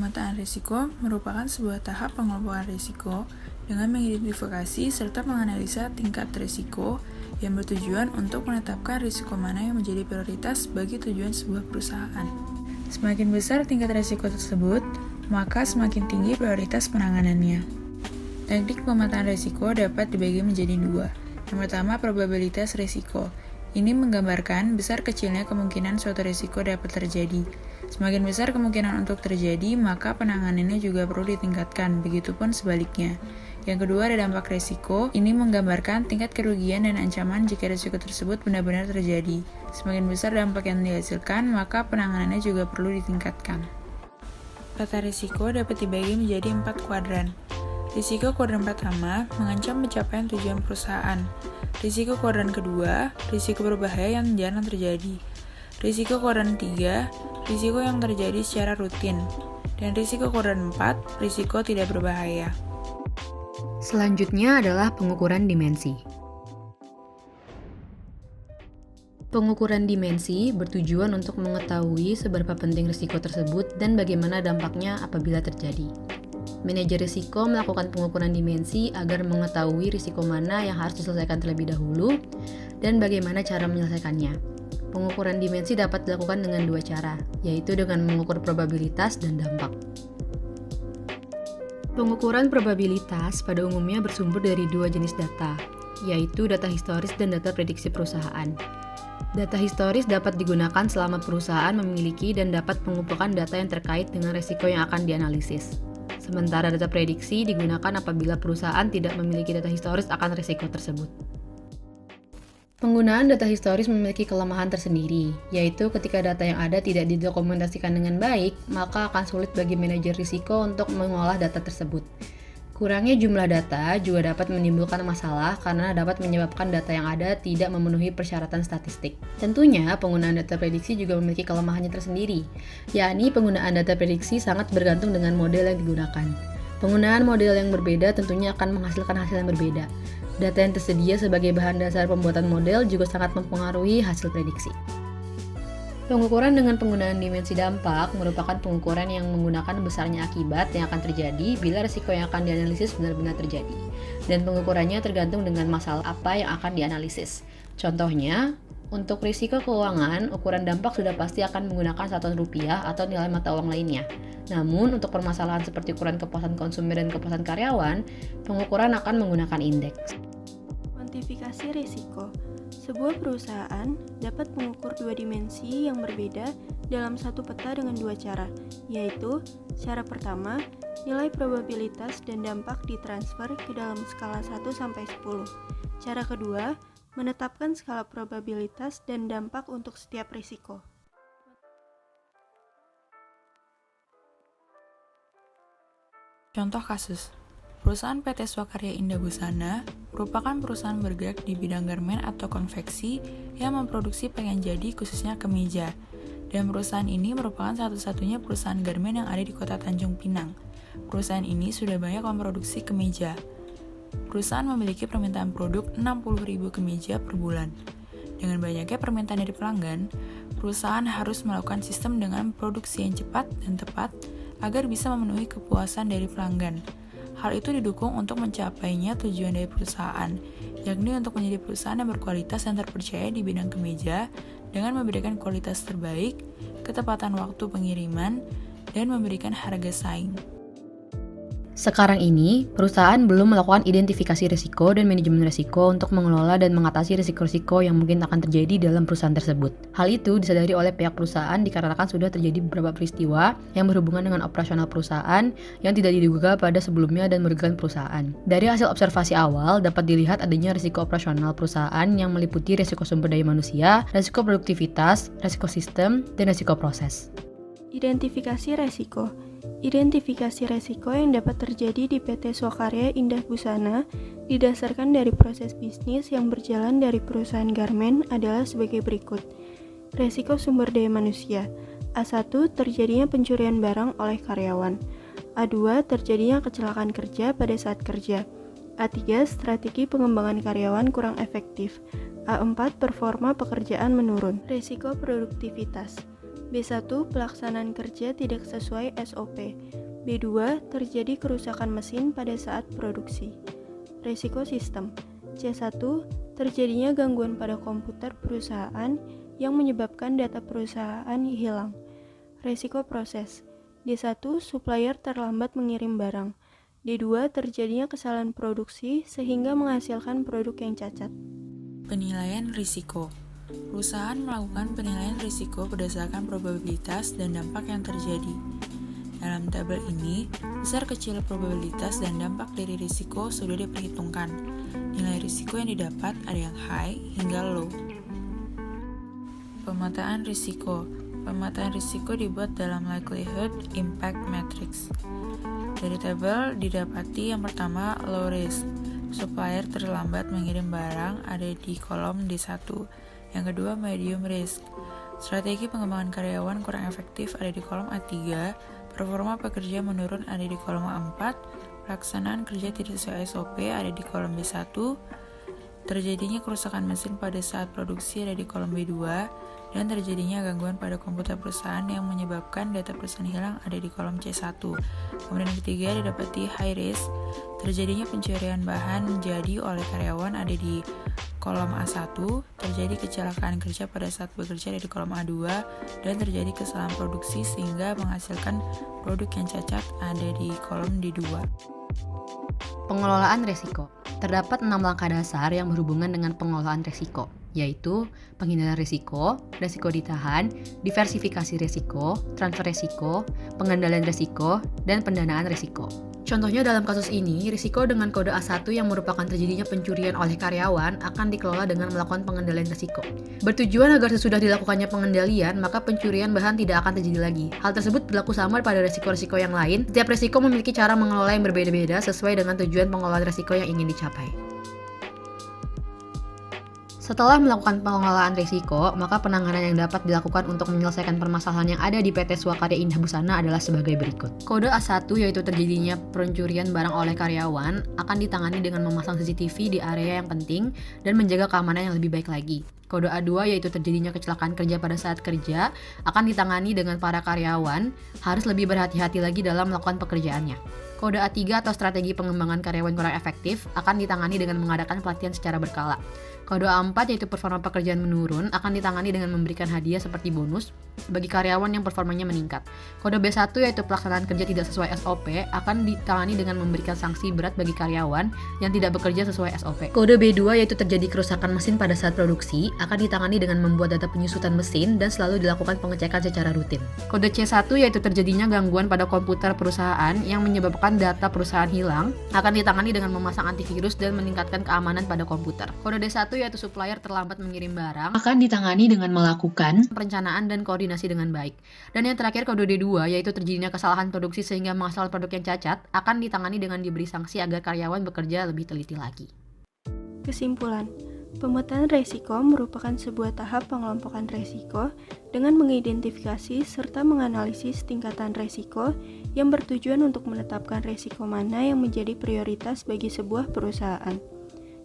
pemetaan risiko merupakan sebuah tahap pengelompokan risiko dengan mengidentifikasi serta menganalisa tingkat risiko yang bertujuan untuk menetapkan risiko mana yang menjadi prioritas bagi tujuan sebuah perusahaan. Semakin besar tingkat risiko tersebut, maka semakin tinggi prioritas penanganannya. Teknik pemetaan risiko dapat dibagi menjadi dua. Yang pertama, probabilitas risiko. Ini menggambarkan besar kecilnya kemungkinan suatu risiko dapat terjadi. Semakin besar kemungkinan untuk terjadi, maka penanganannya juga perlu ditingkatkan, begitupun sebaliknya. Yang kedua ada dampak risiko, ini menggambarkan tingkat kerugian dan ancaman jika risiko tersebut benar-benar terjadi. Semakin besar dampak yang dihasilkan, maka penanganannya juga perlu ditingkatkan. Peta risiko dapat dibagi menjadi 4 kuadran. Risiko kuadran pertama mengancam pencapaian tujuan perusahaan. Risiko kuadran kedua, risiko berbahaya yang jarang terjadi. Risiko kuadran 3, risiko yang terjadi secara rutin. Dan risiko kuadran 4, risiko tidak berbahaya. Selanjutnya adalah pengukuran dimensi. Pengukuran dimensi bertujuan untuk mengetahui seberapa penting risiko tersebut dan bagaimana dampaknya apabila terjadi. Manajer risiko melakukan pengukuran dimensi agar mengetahui risiko mana yang harus diselesaikan terlebih dahulu dan bagaimana cara menyelesaikannya. Pengukuran dimensi dapat dilakukan dengan dua cara, yaitu dengan mengukur probabilitas dan dampak. Pengukuran probabilitas pada umumnya bersumber dari dua jenis data, yaitu data historis dan data prediksi perusahaan. Data historis dapat digunakan selama perusahaan memiliki dan dapat mengumpulkan data yang terkait dengan risiko yang akan dianalisis. Sementara data prediksi digunakan apabila perusahaan tidak memiliki data historis akan risiko tersebut. Penggunaan data historis memiliki kelemahan tersendiri, yaitu ketika data yang ada tidak didokumentasikan dengan baik, maka akan sulit bagi manajer risiko untuk mengolah data tersebut. Kurangnya jumlah data juga dapat menimbulkan masalah karena dapat menyebabkan data yang ada tidak memenuhi persyaratan statistik. Tentunya, penggunaan data prediksi juga memiliki kelemahannya tersendiri, yakni penggunaan data prediksi sangat bergantung dengan model yang digunakan. Penggunaan model yang berbeda tentunya akan menghasilkan hasil yang berbeda. Data yang tersedia sebagai bahan dasar pembuatan model juga sangat mempengaruhi hasil prediksi. Pengukuran dengan penggunaan dimensi dampak merupakan pengukuran yang menggunakan besarnya akibat yang akan terjadi bila risiko yang akan dianalisis benar-benar terjadi. Dan pengukurannya tergantung dengan masalah apa yang akan dianalisis. Contohnya, untuk risiko keuangan, ukuran dampak sudah pasti akan menggunakan satuan rupiah atau nilai mata uang lainnya. Namun, untuk permasalahan seperti ukuran kepuasan konsumen dan kepuasan karyawan, pengukuran akan menggunakan indeks. Kuantifikasi risiko. Sebuah perusahaan dapat mengukur dua dimensi yang berbeda dalam satu peta dengan dua cara, yaitu cara pertama, nilai probabilitas dan dampak ditransfer ke dalam skala 1-10. Cara kedua, menetapkan skala probabilitas dan dampak untuk setiap risiko. Contoh kasus, perusahaan PT Swakarya Indah Busana merupakan perusahaan bergerak di bidang garmen atau konveksi yang memproduksi pakaian jadi khususnya kemeja. Dan perusahaan ini merupakan satu-satunya perusahaan garmen yang ada di kota Tanjung Pinang. Perusahaan ini sudah banyak memproduksi kemeja. Perusahaan memiliki permintaan produk 60.000 kemeja per bulan. Dengan banyaknya permintaan dari pelanggan, perusahaan harus melakukan sistem dengan produksi yang cepat dan tepat agar bisa memenuhi kepuasan dari pelanggan. Hal itu didukung untuk mencapainya tujuan dari perusahaan, yakni untuk menjadi perusahaan yang berkualitas dan terpercaya di bidang kemeja dengan memberikan kualitas terbaik, ketepatan waktu pengiriman, dan memberikan harga saing. Sekarang ini, perusahaan belum melakukan identifikasi risiko dan manajemen risiko untuk mengelola dan mengatasi risiko-risiko yang mungkin akan terjadi dalam perusahaan tersebut. Hal itu disadari oleh pihak perusahaan dikarenakan sudah terjadi beberapa peristiwa yang berhubungan dengan operasional perusahaan yang tidak diduga pada sebelumnya dan merugikan perusahaan. Dari hasil observasi awal, dapat dilihat adanya risiko operasional perusahaan yang meliputi risiko sumber daya manusia, risiko produktivitas, risiko sistem, dan risiko proses. Identifikasi resiko. Identifikasi resiko yang dapat terjadi di PT Swakarya Indah Busana didasarkan dari proses bisnis yang berjalan dari perusahaan garmen adalah sebagai berikut. Resiko sumber daya manusia. A1. Terjadinya pencurian barang oleh karyawan. A2. Terjadinya kecelakaan kerja pada saat kerja. A3. Strategi pengembangan karyawan kurang efektif. A4. Performa pekerjaan menurun. Resiko produktivitas. B1. Pelaksanaan kerja tidak sesuai SOP. B2. Terjadi kerusakan mesin pada saat produksi. Resiko sistem. C1. Terjadinya gangguan pada komputer perusahaan yang menyebabkan data perusahaan hilang. Resiko proses. D1. Supplier terlambat mengirim barang. D2. Terjadinya kesalahan produksi sehingga menghasilkan produk yang cacat. Penilaian risiko. Perusahaan melakukan penilaian risiko berdasarkan probabilitas dan dampak yang terjadi. Dalam tabel ini, besar kecil probabilitas dan dampak dari risiko sudah diperhitungkan. Nilai risiko yang didapat ada yang high hingga low. Pemetaan risiko. Pemetaan risiko dibuat dalam likelihood impact matrix. Dari tabel didapati yang pertama low risk. Supplier terlambat mengirim barang ada di kolom D1. Yang kedua medium risk. Strategi pengembangan karyawan kurang efektif ada di kolom A3. Performa pekerja menurun ada di kolom A4. Pelaksanaan kerja tidak sesuai SOP ada di kolom B1. Terjadinya kerusakan mesin pada saat produksi ada di kolom B2. Dan terjadinya gangguan pada komputer perusahaan yang menyebabkan data perusahaan hilang ada di kolom C1. Kemudian yang ketiga didapati high risk. Terjadinya pencurian bahan jadi oleh karyawan ada di kolom A1. Terjadi kecelakaan kerja pada saat bekerja ada di kolom A2. Dan terjadi kesalahan produksi sehingga menghasilkan produk yang cacat ada di kolom D2. Pengelolaan resiko. Terdapat 6 langkah dasar yang berhubungan dengan pengelolaan resiko, yaitu penghindaran risiko, resiko ditahan, diversifikasi risiko, transfer risiko, pengendalian risiko, dan pendanaan risiko. Contohnya dalam kasus ini, risiko dengan kode A1 yang merupakan terjadinya pencurian oleh karyawan akan dikelola dengan melakukan pengendalian risiko. Bertujuan agar sesudah dilakukannya pengendalian, maka pencurian bahan tidak akan terjadi lagi. Hal tersebut berlaku sama pada risiko-risiko yang lain. Setiap risiko memiliki cara mengelola yang berbeda-beda sesuai dengan tujuan pengelolaan risiko yang ingin dicapai. Setelah melakukan pengelolaan risiko, maka penanganan yang dapat dilakukan untuk menyelesaikan permasalahan yang ada di PT Swakarya Indah Busana adalah sebagai berikut. Kode A1 yaitu terjadinya pencurian barang oleh karyawan akan ditangani dengan memasang CCTV di area yang penting dan menjaga keamanan yang lebih baik lagi. Kode A2 yaitu terjadinya kecelakaan kerja pada saat kerja akan ditangani dengan para karyawan harus lebih berhati-hati lagi dalam melakukan pekerjaannya. Kode A3 atau strategi pengembangan karyawan kurang efektif akan ditangani dengan mengadakan pelatihan secara berkala. Kode A4 yaitu performa pekerjaan menurun akan ditangani dengan memberikan hadiah seperti bonus bagi karyawan yang performanya meningkat. Kode B1 yaitu pelaksanaan kerja tidak sesuai SOP akan ditangani dengan memberikan sanksi berat bagi karyawan yang tidak bekerja sesuai SOP. Kode B2 yaitu terjadi kerusakan mesin pada saat produksi akan ditangani dengan membuat data penyusutan mesin dan selalu dilakukan pengecekan secara rutin. Kode C1 yaitu terjadinya gangguan pada komputer perusahaan yang menyebabkan data perusahaan hilang akan ditangani dengan memasang antivirus dan meningkatkan keamanan pada komputer. Kode D1 yaitu supplier terlambat mengirim barang akan ditangani dengan melakukan perencanaan dan koordinasi dengan baik. Dan yang terakhir kode D2 yaitu terjadinya kesalahan produksi sehingga menghasilkan produk yang cacat akan ditangani dengan diberi sanksi agar karyawan bekerja lebih teliti lagi. Kesimpulan, pemetaan risiko merupakan sebuah tahap pengelompokan risiko dengan mengidentifikasi serta menganalisis tingkatan risiko yang bertujuan untuk menetapkan risiko mana yang menjadi prioritas bagi sebuah perusahaan.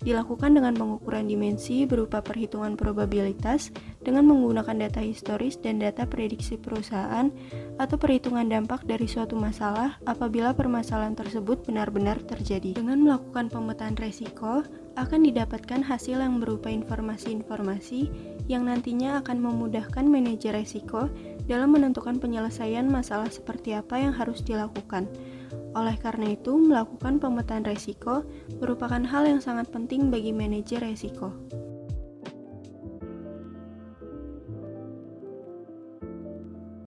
Dilakukan dengan pengukuran dimensi berupa perhitungan probabilitas dengan menggunakan data historis dan data prediksi perusahaan atau perhitungan dampak dari suatu masalah apabila permasalahan tersebut benar-benar terjadi. Dengan melakukan pemetaan risiko, akan didapatkan hasil yang berupa informasi-informasi yang nantinya akan memudahkan manajer risiko dalam menentukan penyelesaian masalah seperti apa yang harus dilakukan. Oleh karena itu, melakukan pemetaan risiko merupakan hal yang sangat penting bagi manajer risiko.